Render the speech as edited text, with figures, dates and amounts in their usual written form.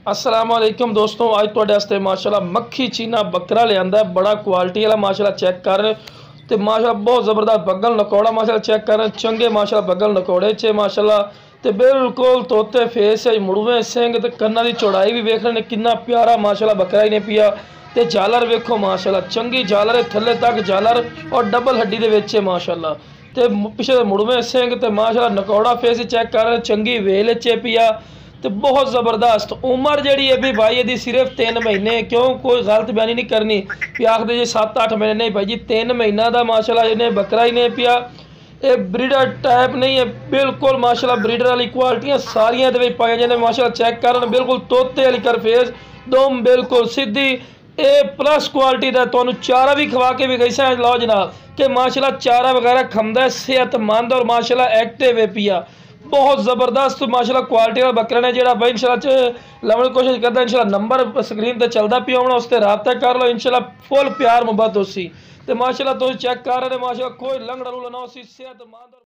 अस्सलाम वालेकुम दोस्तों, अज तुहाडे वास्ते माशाल्लाह मक्खी चीना बकरा लिया बड़ा क्वालिटी वाला माशाल्लाह चेक कर तो माशाल्लाह बहुत ज़बरदस्त बगल नकौड़ा माशाल्लाह चेक कर चंगे माशाल्लाह बगल नकौड़े चे माशाल्लाह तो बिल्कुल तोते फेस है मुड़वे सिंह तो कन्ना की चौड़ाई भी वेख रहे कितना प्यारा माशाल्लाह बकरा ही ने पिया तो झालर वेखो माशाल्लाह चंगी झालर है थले तक झालर और डबल हड्डी दे विच माशाल्लाह तो पिछले मुड़वे सिंह तो माशाल्लाह नकौड़ा फेस चेक कर चंगी वेल चे पिया तो बहुत ज़बरदस्त उम्र जी है भी भाई यदि सिर्फ 3 महीने क्यों कोई गलत बयानी नहीं करनी भी आखते जी 7-8 महीने नहीं भाई जी 3 महीना का माशाल्लाह इन्हें बकरा ही नहीं पिया ये ब्रीडर टाइप नहीं है बिल्कुल माशाल्लाह ब्रीडर वाली क्वालिटियाँ सारिया पाई जाने माशाल्लाह चेक कर बिल्कुल तोते वाली कर फेस दुम बिल्कुल सीधी ए प्लस क्वालिटी का तो चारा भी खवा के भी गई सा लो जनाब कि माशाल्लाह चारा वगैरह खमदा सेहतमंद और माशाल्लाह एक्टिव है पिया बहुत ज़बरदस्त माशाल्लाह क्वालिटी का बकरा ने जो भाई इंशाल्लाह लवण की कोशिश करता इंशाल्लाह नंबर स्क्रीन पर चलता पिया होना उस पर रबता कर लो इंशाल्लाह फुल प्यार मुहब्बत उसी तो माशाल्लाह तुम चेक कर रहे माशाल्लाह कोई लंगड़ा लूला ना उसी सेहतमंद।